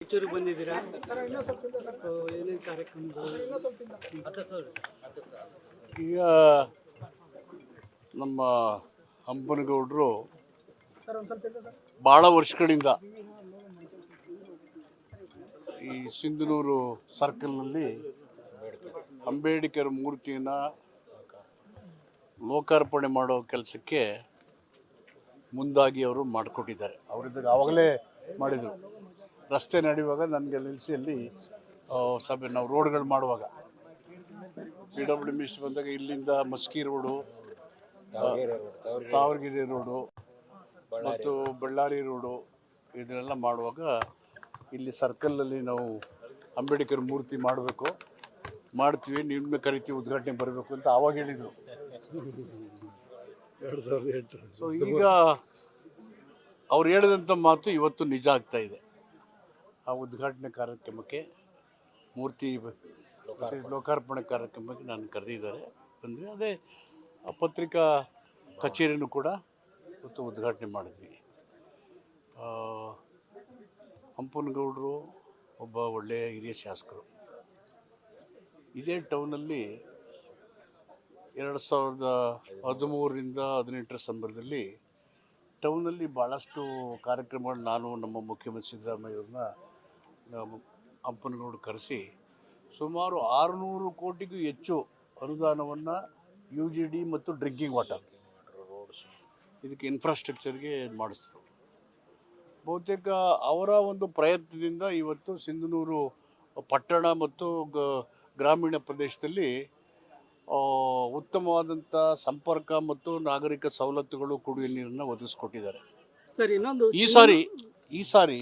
ರಾಯಚೂರಿಗೆ ಬಂದಿದ್ದೀರಾ? ಸೊ ಏನೇನು ಕಾರ್ಯಕ್ರಮಗಳು? ಈಗ ನಮ್ಮ ಹಂಪನಗೌಡರು ಭಾಳ ವರ್ಷಗಳಿಂದ ಈ ಸಿಂಧನೂರು ಸರ್ಕಲ್ನಲ್ಲಿ ಅಂಬೇಡ್ಕರ್ ಮೂರ್ತಿಯನ್ನು ಲೋಕಾರ್ಪಣೆ ಮಾಡೋ ಕೆಲಸಕ್ಕೆ ಮುಂದಾಗಿ ಅವರು ಮಾಡಿಕೊಟ್ಟಿದ್ದಾರೆ. ಅವರಿದ್ದಾಗ ಆವಾಗಲೇ ಮಾಡಿದರು. ರಸ್ತೆ ನಡೆಯುವಾಗ ನನಗೆ ನಿಲ್ಲಿಸಿ ಅಲ್ಲಿ ಸಭೆ ನಾವು ರೋಡ್ಗಳು ಮಾಡುವಾಗ PWD ಮಿನಿಸ್ಟರ್ ಬಂದಾಗ ಇಲ್ಲಿಂದ ಮಸ್ಕಿ ರೋಡು, ತಾವರಗೆರೆ ರೋಡು ಮತ್ತು ಬಳ್ಳಾರಿ ರೋಡು ಇದನ್ನೆಲ್ಲ ಮಾಡುವಾಗ ಇಲ್ಲಿ ಸರ್ಕಲ್ನಲ್ಲಿ ನಾವು ಅಂಬೇಡ್ಕರ್ ಮೂರ್ತಿ ಮಾಡಬೇಕು, ಮಾಡ್ತೀವಿ, ನಿಮ್ಮನ್ನ ಕರಿತೀವಿ, ಉದ್ಘಾಟನೆ ಬರಬೇಕು ಅಂತ ಆವಾಗ ಹೇಳಿದರು. 2008. ಸೊ ಈಗ ಅವ್ರು ಹೇಳಿದಂಥ ಮಾತು ಇವತ್ತು ನಿಜ ಆಗ್ತಾ ಇದೆ. ಆ ಉದ್ಘಾಟನೆ ಕಾರ್ಯಕ್ರಮಕ್ಕೆ, ಮೂರ್ತಿ ಲೋಕಾರ್ಪಣೆ ಕಾರ್ಯಕ್ರಮಕ್ಕೆ ನಾನು ಕರೆದಿದ್ದಾರೆ, ಬಂದರೆ ಅದೇ ಪತ್ರಿಕಾ ಕಚೇರಿನೂ ಕೂಡ ಇವತ್ತು ಉದ್ಘಾಟನೆ ಮಾಡಿದ್ವಿ. ಹಂಪನಗೌಡರು ಒಬ್ಬ ಒಳ್ಳೆಯ ಹಿರಿಯ ಶಾಸಕರು. ಇದೇ ಟೌನಲ್ಲಿ 2013ರಿಂದ 18 ಸಂದರ್ಭದಲ್ಲಿ ಟೌನಲ್ಲಿ ಭಾಳಷ್ಟು ಕಾರ್ಯಕ್ರಮಗಳು ನಾನು ನಮ್ಮ ಮುಖ್ಯಮಂತ್ರಿ ಸಿದ್ದರಾಮಯ್ಯವ್ರನ್ನ ಹಂಪನಗೌಡರು ಕರೆಸಿ ಸುಮಾರು 600 ಕೋಟಿಗೂ ಹೆಚ್ಚು ಅನುದಾನವನ್ನು UGD ಮತ್ತು ಡ್ರಿಂಕಿಂಗ್ ವಾಟರ್ ಇದಕ್ಕೆ ಇನ್ಫ್ರಾಸ್ಟ್ರಕ್ಚರ್ಗೆ ಮಾಡಿಸಿದ್ರು. ಬಹುತೇಕ ಅವರ ಒಂದು ಪ್ರಯತ್ನದಿಂದ ಇವತ್ತು ಸಿಂಧನೂರು ಪಟ್ಟಣ ಮತ್ತು ಗ್ರಾಮೀಣ ಪ್ರದೇಶದಲ್ಲಿ ಉತ್ತಮವಾದಂಥ ಸಂಪರ್ಕ ಮತ್ತು ನಾಗರಿಕ ಸವಲತ್ತುಗಳು, ಕುಡಿಯುವ ನೀರನ್ನು ಒದಗಿಸ್ಕೊಟ್ಟಿದ್ದಾರೆ. ಸರ್, ಇನ್ನೊಂದು ಈ ಸಾರಿ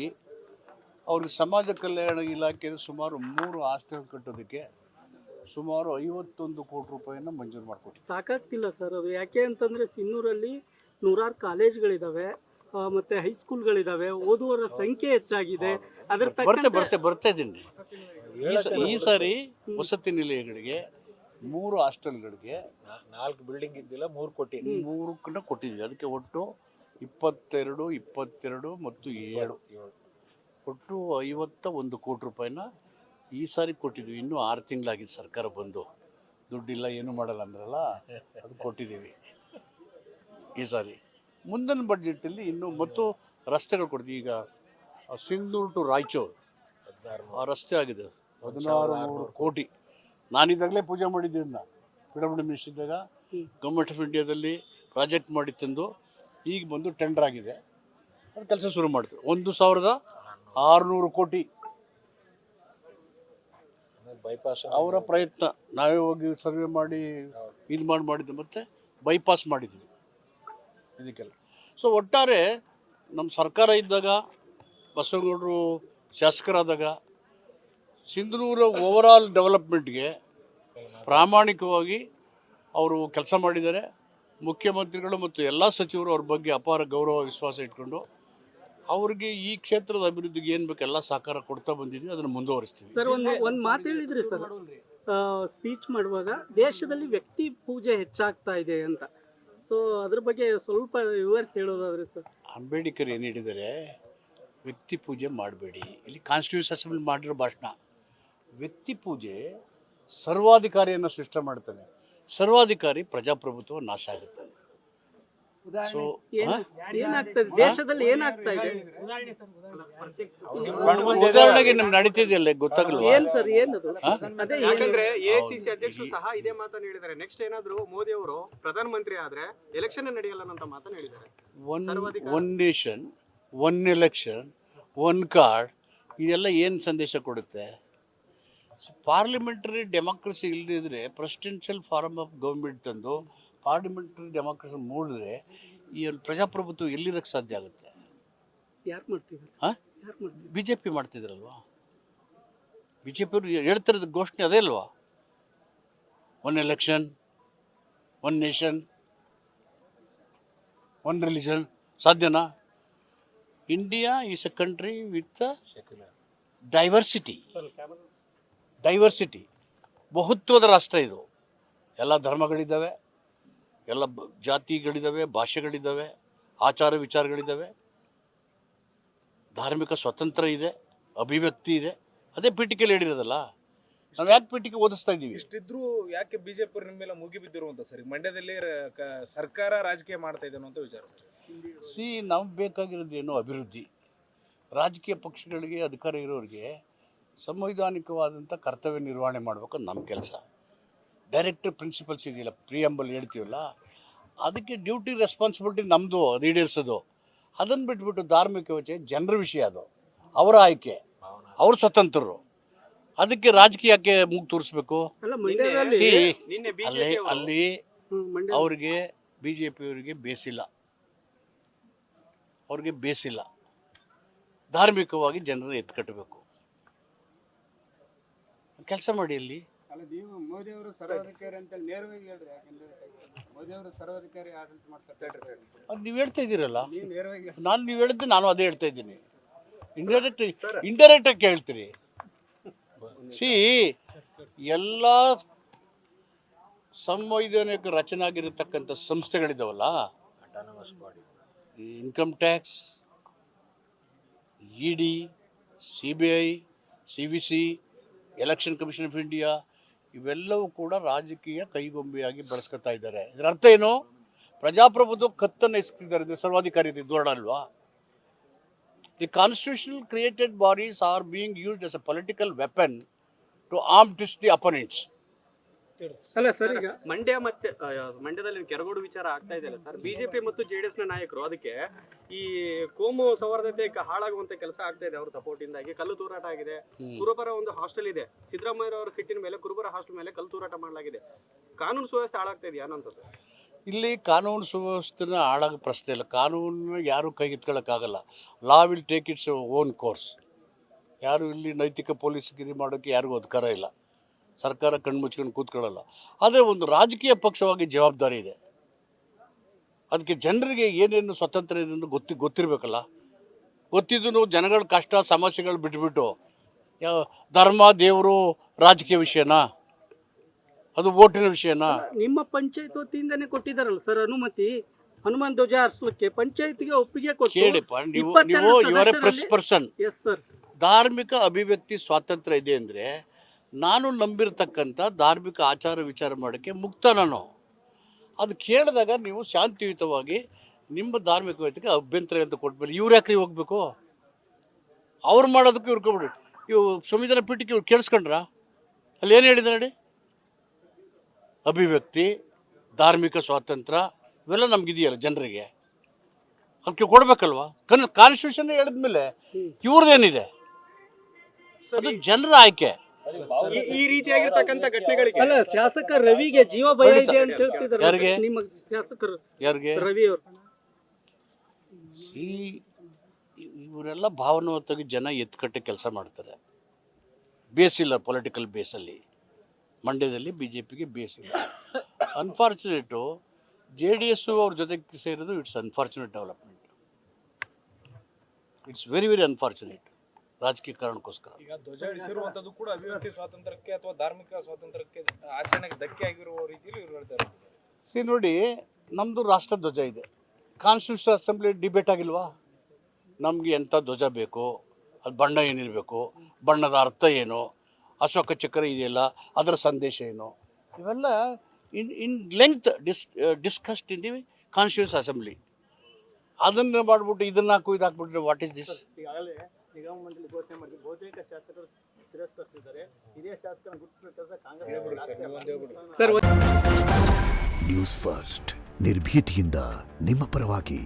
ಅವ್ರಿಗೆ ಸಮಾಜ ಕಲ್ಯಾಣ ಇಲಾಖೆಯಿಂದ ಸುಮಾರು 3 ಹಾಸ್ಟೆಲ್ ಕಟ್ಟೋದಕ್ಕೆ ಸುಮಾರು 51 ಕೋಟಿ ರೂಪಾಯಿನ ಮಂಜೂರು ಮಾಡಿಕೊಟ್ಟಿದ್ದಾರೆ. ಸಾಕಾಗ್ತಿಲ್ಲ ಸರ್ ಅದು. ಯಾಕೆ ಅಂತಂದರೆ ಸಿನ್ನೂರಲ್ಲಿ ನೂರಾರು ಕಾಲೇಜ್ಗಳಿದ್ದಾವೆ, ಮತ್ತು ಹೈಸ್ಕೂಲ್ಗಳಿದ್ದಾವೆ, ಓದುವರ ಸಂಖ್ಯೆ ಹೆಚ್ಚಾಗಿದೆ. ಅದರ ಬರ್ತಾ ಇದ್ದೀನಿ. ಈ ಸಾರಿ ವಸತಿ ನಿಲಯಗಳಿಗೆ 3 ಹಾಸ್ಟೆಲ್ಗಳಿಗೆ 4 ಬಿಲ್ಡಿಂಗ್ ಇದ್ದಿಲ್ಲ, 3 ಕೋಟಿ 3 ಕೊಟ್ಟಿದ್ವಿ. ಅದಕ್ಕೆ ಒಟ್ಟು 22, 22 ಮತ್ತು 7 ಒಟ್ಟು 51 ಕೋಟಿ ರೂಪಾಯಿನ ಈ ಸಾರಿ ಕೊಟ್ಟಿದ್ವಿ. ಇನ್ನೂ 6 ತಿಂಗಳಾಗಿದೆ ಸರ್ಕಾರ ಬಂದು, ದುಡ್ಡಿಲ್ಲ, ಏನು ಮಾಡಲ್ಲ ಅಂದ್ರಲ್ಲ, ಅದು ಕೊಟ್ಟಿದ್ದೀವಿ ಈ ಸಾರಿ. ಮುಂದಿನ ಬಡ್ಜೆಟಲ್ಲಿ ಇನ್ನೂ ಮತ್ತು ರಸ್ತೆಗಳು ಕೊಡ್ತೀವಿ. ಈಗ ಸಿಂಧನೂರು ಟು ರಾಯಚೂರು ಆ ರಸ್ತೆ ಆಗಿದೆ 1600 ಕೋಟಿ. ನಾನಿದ್ದಾಗಲೇ ಪೂಜೆ ಮಾಡಿದ್ದೆ. PWD ಮಿನಿಸ್ಟರ್ ಇದ್ದಾಗ ಗೌರ್ಮೆಂಟ್ ಆಫ್ ಇಂಡಿಯಾದಲ್ಲಿ ಪ್ರಾಜೆಕ್ಟ್ ಮಾಡಿ ತಂದು ಈಗ ಬಂದು ಟೆಂಡರ್ ಆಗಿದೆ, ಅದು ಕೆಲಸ ಶುರು ಮಾಡ್ತೀವಿ. 1600 ಕೋಟಿ ಬೈಪಾಸ್ ಅವರ ಪ್ರಯತ್ನ. ನಾವೇ ಹೋಗಿ ಸರ್ವೆ ಮಾಡಿ ಇದು ಮಾಡಿದ್ದು, ಮತ್ತು ಬೈಪಾಸ್ ಮಾಡಿದ್ವಿ ಇದಕ್ಕೆಲ್ಲ. ಸೊ ಒಟ್ಟಾರೆ ನಮ್ಮ ಸರ್ಕಾರ ಇದ್ದಾಗ, ಬಸವನಗೌಡರು ಶಾಸಕರಾದಾಗ ಸಿಂಧನೂರು ಓವರಾಲ್ ಡೆವಲಪ್ಮೆಂಟ್ಗೆ ಪ್ರಾಮಾಣಿಕವಾಗಿ ಅವರು ಕೆಲಸ ಮಾಡಿದ್ದಾರೆ. ಮುಖ್ಯಮಂತ್ರಿಗಳು ಮತ್ತು ಎಲ್ಲ ಸಚಿವರು ಅವ್ರ ಬಗ್ಗೆ ಅಪಾರ ಗೌರವ ವಿಶ್ವಾಸ ಇಟ್ಕೊಂಡು ಅವ್ರಿಗೆ ಈ ಕ್ಷೇತ್ರದ ಅಭಿವೃದ್ಧಿಗೆ ಏನು ಬೇಕು ಎಲ್ಲ ಸಹಕಾರ ಕೊಡ್ತಾ ಬಂದಿದ್ವಿ, ಅದನ್ನು ಮುಂದುವರಿಸ್ತೀವಿ. ಸರ್, ಒಂದು ಮಾತು ಹೇಳಿದ್ರಿ ಸರ್ ಸ್ಪೀಚ್ ಮಾಡುವಾಗ, ದೇಶದಲ್ಲಿ ವ್ಯಕ್ತಿ ಪೂಜೆ ಹೆಚ್ಚಾಗ್ತಾ ಇದೆ ಅಂತ. ಸೊ ಅದ್ರ ಬಗ್ಗೆ ಸ್ವಲ್ಪ ವಿವರಿಸಿ ಹೇಳೋದಾದ್ರೆ ಸರ್. ಅಂಬೇಡ್ಕರ್ ಏನು ಹೇಳಿದ್ದಾರೆ, ವ್ಯಕ್ತಿ ಪೂಜೆ ಮಾಡಬೇಡಿ. ಇಲ್ಲಿ ಕಾನ್ಸ್ಟಿಟ್ಯೂಷನ್ ಅಸೆಂಬ್ಲಿ ಮಾಡಿರೋ ಭಾಷಣ. ವ್ಯಕ್ತಿ ಪೂಜೆ ಸರ್ವಾಧಿಕಾರಿಯನ್ನು ಸೃಷ್ಟಿ ಮಾಡ್ತಾನೆ. ಸರ್ವಾಧಿಕಾರಿ ಪ್ರಜಾಪ್ರಭುತ್ವ ನಾಶ ಆಗುತ್ತೆ. ಸೊ ಏನಾಗ್ತದೆ ದೇಶದಲ್ಲಿ, ಏನಾಗ್ತಾ ಇದೆ ಉದಾಹರಣೆಗೆ ನಮ್ಗೆ ನಡೀತಿದೆಯಲ್ಲ, ಗೊತ್ತಾಗಲ್ವಾ? ಏನ್ ಸರ್ ಏನದು? ಅದೇ ಯಾಕಂದ್ರೆ AICC ಅಧ್ಯಕ್ಷರು ಸಹ ಇದೇ ಮಾತನ್ನು ಹೇಳಿದ್ದಾರೆ. ನೆಕ್ಸ್ಟ್ ಏನಾದ್ರು ಮೋದಿ ಅವರು ಪ್ರಧಾನಮಂತ್ರಿ ಆದ್ರೆ ಎಲೆಕ್ಷನ್ ನಡೆಯಲ್ಲ ಅಂತ ಮಾತನ್ನು ಹೇಳಿದ್ದಾರೆ. One nation, one election, one card, ಇದೆಲ್ಲ ಏನು ಸಂದೇಶ ಕೊಡುತ್ತೆ? ಪಾರ್ಲಿಮೆಂಟರಿ ಡೆಮಾಕ್ರಸಿ ಇಲ್ಲದಿದ್ರೆ, ಪ್ರೆಸಿಡೆನ್ಷಿಯಲ್ ಫಾರ್ಮ್ ಆಫ್ ಗೌರ್ಮೆಂಟ್ ತಂದು ಪಾರ್ಲಿಮೆಂಟರಿ ಡೆಮಾಕ್ರಸಿ ಮೂಡಿದ್ರೆ ಈ ಪ್ರಜಾಪ್ರಭುತ್ವ ಎಲ್ಲಿರಕ್ಕೆ ಸಾಧ್ಯ ಆಗುತ್ತೆ? ಯಾರು ಮಾಡ್ತಿದ್ದಾರೆ? BJP ಮಾಡ್ತಿದ್ರಲ್ವಾ? BJP ಅವರು ಹೇಳ್ತಿರೋದು ಘೋಷಣೆ ಅದೇ ಅಲ್ವಾ? One election, one nation, one religion. ಸಾಧ್ಯನಾ? India is a country with diversity, ಬಹುತ್ವದ ರಾಷ್ಟ್ರ ಇದು. ಎಲ್ಲ ಧರ್ಮಗಳಿದ್ದಾವೆ, ಎಲ್ಲ ಜಾತಿಗಳಿದ್ದಾವೆ, ಭಾಷೆಗಳಿದ್ದಾವೆ, ಆಚಾರ ವಿಚಾರಗಳಿದ್ದಾವೆ, ಧಾರ್ಮಿಕ ಸ್ವತಂತ್ರ ಇದೆ. ಅಭಿವ್ಯಕ್ತಿ ಇದೆ, ಅದೇ ಪೀಠಿಕೆಯಲ್ಲಿ ಹೇಳಿರೋದಲ್ಲ. ನಾವು ಯಾಕೆ ಪೀಠಿಕೆ ಓದಿಸ್ತಾ ಇದ್ದೀವಿ? ಇಷ್ಟಿದ್ರು ಯಾಕೆ ಬಿಜೆಪಿ ನಿಮ್ಮ ಮೇಲೆ ಮುಗಿ ಬಿದ್ದಿರುವಂತ ಸರ್ ಮಂಡ್ಯದಲ್ಲಿ ಸರ್ಕಾರ ರಾಜಕೀಯ ಮಾಡ್ತಾ ಇದೆ ಅನ್ನೋ ವಿಚಾರ. ನಮ್ಗೆ ಬೇಕಾಗಿರೋದೇನು ಅಭಿವೃದ್ಧಿ. ರಾಜಕೀಯ ಪಕ್ಷಗಳಿಗೆ ಅಧಿಕಾರ ಇರೋರಿಗೆ ಸಂವಿಧಾನಿಕವಾದಂಥ ಕರ್ತವ್ಯ ನಿರ್ವಹಣೆ ಮಾಡಬೇಕು ನಮ್ಮ ಕೆಲಸ. ಡೈರೆಕ್ಟರ್ ಪ್ರಿನ್ಸಿಪಲ್ಸ್ ಇದೆಯಲ್ಲ, ಪ್ರಿಯಂಬಲ್ ಹೇಳ್ತೀವಲ್ಲ, ಅದಕ್ಕೆ ಡ್ಯೂಟಿ ರೆಸ್ಪಾನ್ಸಿಬಿಲಿಟಿ ನಮ್ಮದು, ಅದು ಈಡೇರಿಸೋದು. ಅದನ್ನು ಬಿಟ್ಬಿಟ್ಟು ಧಾರ್ಮಿಕ ವಿಷಯ ಜನರ ವಿಷಯ, ಅದು ಅವರ ಆಯ್ಕೆ, ಅವ್ರ ಸ್ವತಂತ್ರರು. ಅದಕ್ಕೆ ರಾಜಕೀಯಕ್ಕೆ ಮೂಗು ತೋರಿಸ್ಬೇಕು. ಅಲ್ಲ, ಮಂಡ್ಯದಲ್ಲಿ ನಿನ್ನೆ ಅಲ್ಲಿ ಅವ್ರಿಗೆ BJP ಬೇಸಿಲ್ಲ, ಅವ್ರಿಗೆ ಬೇಸಿಲ್ಲ. ಧಾರ್ಮಿಕವಾಗಿ ಜನರನ್ನು ಎತ್ಕಟ್ಟಬೇಕು. ಕೆಲಸ ಮಾಡಿ ಅಲ್ಲಿ. ಅಲ್ಲ, ನೀವು ಮೋದಿ ಅವರು ಸರ್ವಾಧಿಕಾರಿ ಅಂತ ನೇರವಾಗಿ ಹೇಳ್ರಿ. ಯಾಕಂದ್ರೆ ಮೋದಿ ಅವರು ಸರ್ವಾಧಿಕಾರಿ ಆಡಳಿತ ಮಾಡ್ತಾರೆ ಅದು ನೀವು ಹೇಳ್ತಾ ಇದ್ದೀರಲ್ಲ, ನೀವು ನೇರವಾಗಿ ನೀವು ಹೇಳಿದ್ದು ನಾನು ಅದೇ ಹೇಳ್ತಾ ಇದ್ದೀನಿ. ಇಂಡೈರೆಕ್ಟ್ ಆಗಿ ಕೇಳ್ತೀರಿ. ಎಲ್ಲ ಸಂವೈಧಾನಿಕ ರಚನೆ ಆಗಿರತಕ್ಕಂಥ ಸಂಸ್ಥೆಗಳಿದಾವಲ್ಲ, income tax, ED, CBI, CVC, election commission of India, ಇವೆಲ್ಲವೂ ಕೂಡ ರಾಜಕೀಯ ಕೈಗೊಂಬೆಯಾಗಿ ಬಳಸ್ಕೊತಾ ಇದ್ದಾರೆ. ಇದರ ಅರ್ಥ ಏನು? ಪ್ರಜಾಪ್ರಭುತ್ವ ಕತ್ತನ್ನು ಎಸಗ್ತಿದ್ದಾರೆ. ಇದು ಸರ್ವಾಧಿಕಾರಿ ಧೋರಣೆ ಅಲ್ವಾ? The constitutional created bodies are being used as a political weapon to arm twist the opponents. ಅಲ್ಲ ಸರ್, ಈಗ ಮಂಡ್ಯದಲ್ಲಿ ಕೆರಗೋಡು ವಿಚಾರ ಆಗ್ತಾ ಇದೆಯಲ್ಲ ಸರ್, ಬಿಜೆಪಿ ಮತ್ತು JDS ನ ನಾಯಕರು ಅದಕ್ಕೆ ಈ ಕೋಮು ಸೌಹಾರ್ದತೆ ಹಾಳಾಗುವಂತ ಕೆಲಸ ಆಗ್ತಾ ಇದೆ. ಅವ್ರ ಸಪೋರ್ಟ್ ಇಂದಾಗಿ ಕಲ್ಲು ತೂರಾಟ ಆಗಿದೆ. ಕುರುಬರ ಒಂದು ಹಾಸ್ಟೆಲ್ ಇದೆ, ಸಿದ್ದರಾಮಯ್ಯ ಅವರ ಸಿಟ್ಟಿನ ಮೇಲೆ ಕುರುಬರ ಹಾಸ್ಟೆಲ್ ಮೇಲೆ ಕಲ್ಲು ತೂರಾಟ ಮಾಡಲಾಗಿದೆ. ಕಾನೂನು ಸುವ್ಯವಸ್ಥೆ ಹಾಳಾಗ್ತಾ ಇದೆಯಾ ಅನ್ನೋದು? ಇಲ್ಲಿ ಕಾನೂನು ಸುವ್ಯವಸ್ಥೆನ ಹಾಳಾಗೋ ಪ್ರಶ್ನೆ ಇಲ್ಲ. ಕಾನೂನು ಯಾರು ಕೈಗೆತ್ಕೊಳ್ಳೋಕ್ಕಾಗಲ್ಲ. Law will take its own course. ಯಾರು ಇಲ್ಲಿ ನೈತಿಕ ಪೊಲೀಸ್ಗಿರಿ ಮಾಡೋಕ್ಕೆ ಯಾರಿಗೂ ಅಧಿಕಾರ ಇಲ್ಲ. ಸರ್ಕಾರ ಕಣ್ಮುಚ್ಕೊಂಡು ಕೂತ್ಕೊಳ್ಳಲ್ಲ. ಆದರೆ ಒಂದು ರಾಜಕೀಯ ಪಕ್ಷವಾಗಿ ಜವಾಬ್ದಾರಿ ಇದೆ. ಅದಕ್ಕೆ ಜನರಿಗೆ ಏನೇನು ಸ್ವತಂತ್ರ ಇದೆ ಅಂತ ಗೊತ್ತಿರಬೇಕಲ್ಲ. ಗೊತ್ತಿದ್ದು ಜನಗಳ ಕಷ್ಟ ಸಮಸ್ಯೆಗಳು ಬಿಟ್ಬಿಟ್ಟು ಧರ್ಮ, ದೇವರು, ರಾಜಕೀಯ ವಿಷಯನಾ? ಅದು ಓಟಿನ ವಿಷಯನಾ? ನಿಮ್ಮ ಪಂಚಾಯತ್ ವತಿಯಿಂದನೇ ಕೊಟ್ಟಿದ್ದಾರಲ್ಲ ಸರ್ ಅನುಮತಿ, ಹನುಮಾನ್ ಧ್ವಜ ಹಾರಿಸಲಿಕ್ಕೆ ಪಂಚಾಯತ್ಗೆ ಒಪ್ಪಿಗೆ ಕೊಟ್ಟು. ಕೇಳಿಪ್ಪ, ನೀವು ಇವರೇ ಪ್ರೆಸ್ ಪರ್ಸನ್. Yes sir. ಧಾರ್ಮಿಕ ಅಭಿವ್ಯಕ್ತಿ ಸ್ವಾತಂತ್ರ್ಯ ಇದೆ ಅಂದರೆ ನಾನು ನಂಬಿರ್ತಕ್ಕಂಥ ಧಾರ್ಮಿಕ ಆಚಾರ ವಿಚಾರ ಮಾಡೋಕ್ಕೆ ಮುಕ್ತ ನಾನು. ಅದು ಕೇಳಿದಾಗ ನೀವು ಶಾಂತಿಯುತವಾಗಿ ನಿಮ್ಮ ಧಾರ್ಮಿಕ ವ್ಯಕ್ತಿಗೆ ಅಭ್ಯಂತರ ಅಂತ ಕೊಟ್ಮೇಲೆ ಇವ್ರು ಯಾಕ್ರಿ ಹೋಗ್ಬೇಕು? ಅವ್ರು ಮಾಡೋದಕ್ಕೆ ಇವ್ರು ಕೊಡ್ಬಿಡಿ. ಇವು ಸಂವಿಧಾನ ಪೀಠಕ್ಕೆ ಇವ್ರು ಕೇಳಿಸ್ಕೊಂಡ್ರ? ಅಲ್ಲಿ ಏನು ಹೇಳಿದ ನೋಡಿ, ಅಭಿವ್ಯಕ್ತಿ, ಧಾರ್ಮಿಕ ಸ್ವಾತಂತ್ರ್ಯ ಇವೆಲ್ಲ ನಮ್ಗಿದೆಯಲ್ಲ ಜನರಿಗೆ, ಅದಕ್ಕೆ ಕೊಡ್ಬೇಕಲ್ವಾ? ಕಾನ್ಸ್ಟಿಟ್ಯೂಷನ್ ಹೇಳಿದ್ಮೇಲೆ ಇವ್ರದ್ದೇನಿದೆ? ಅದು ಜನರ ಆಯ್ಕೆ. ಈ ರೀತಿಯಾಗಿರ್ತಕ್ಕಂಥ ಘಟನೆಗಳಿಗೆ ಅಲ್ಲ, ಶಾಸಕ ರವಿಗೆ ಜೀವ ಭಯ ಇದೆ ಅಂತ ಹೇಳ್ತಿದ್ದಾರೆ. ಯಾರಿಗೆ? ನಿಮ್ಮ ಶಾಸಕರು ಯಾರಿಗೆ? ರವಿ ಅವರು. ಇವರೆಲ್ಲ ಭಾವನಾತ್ಮಕ ಜನ ಎತ್ಕಟ್ಟೆ ಕೆಲಸ ಮಾಡ್ತಾರೆ. ಬೇಸಿಲ್ಲ, ಪೊಲಿಟಿಕಲ್ ಬೇಸಲ್ಲಿ. ಮಂಡ್ಯದಲ್ಲಿ BJPಗೆ ಬೇಸಿಲ್ಲ. ಅನ್ಫಾರ್ಚುನೇಟು JDS ಅವ್ರ ಜೊತೆಗೆ ಸೇರೋದು it's unfortunate development. It's very very unfortunate. ರಾಜಕೀಯ ಕಾರಣಕ್ಕೋಸ್ಕರ ಈಗ ಧ್ವಜ ಇಳಿಸಿರುವಂತದ್ದು ಕೂಡ ಅಭಿವ್ಯಕ್ತಿ ಸ್ವಾತಂತ್ರ್ಯಕ್ಕೆ ಅಥವಾ ಧಾರ್ಮಿಕ ಸ್ವಾತಂತ್ರ್ಯಕ್ಕೆ ಆಚರಣೆಗೆ ಧಕ್ಕೆ ಆಗಿರುವ ರೀತಿಯಲ್ಲಿ ಇವ್ರು ಹೇಳ್ತಾರೆ. ನೋಡಿ, ನಮ್ಮದು ರಾಷ್ಟ್ರ ಧ್ವಜ ಇದೆ. ಕಾನ್ಸ್ಟಿಟ್ಯೂಷನ್ ಅಸೆಂಬ್ಲಿ ಡಿಬೇಟ್ ಆಗಿಲ್ವಾ? ನಮಗೆ ಎಂಥ ಧ್ವಜ ಬೇಕು, ಅದು ಬಣ್ಣ ಏನಿರಬೇಕು, ಬಣ್ಣದ ಅರ್ಥ ಏನು, ಅಶೋಕ ಚಕ್ರ ಇದೆಯಲ್ಲ ಅದರ ಸಂದೇಶ ಏನು, ಇವೆಲ್ಲ in length discussed in the constitution assembly. ಅದನ್ನು ಮಾಡಿಬಿಟ್ಟು ಇದನ್ನು ಹಾಕು ಇದು ಹಾಕ್ಬಿಟ್ರೆ ವಾಟ್ ಈಸ್ ದಿಸ್? ಈಗಾಗಲೇ ನಿಗಮ ಮಂಡಳಿ ಘೋಷಣೆ ಮಾಡಿ ಬಹುತೇಕ ಶಾಸಕರು ತಿರಸ್ಕರಿಸಿದ್ದಾರೆ. ಹಿರಿಯ ಶಾಸಕರ ಗುರುತಿಸುವ ಕೆಲಸ ಕಾಂಗ್ರೆಸ್. ನ್ಯೂಸ್ ಫಸ್ಟ್ ನಿರ್ಭೀತಿಯಿಂದ ನಿಮ್ಮ ಪರವಾಗಿ.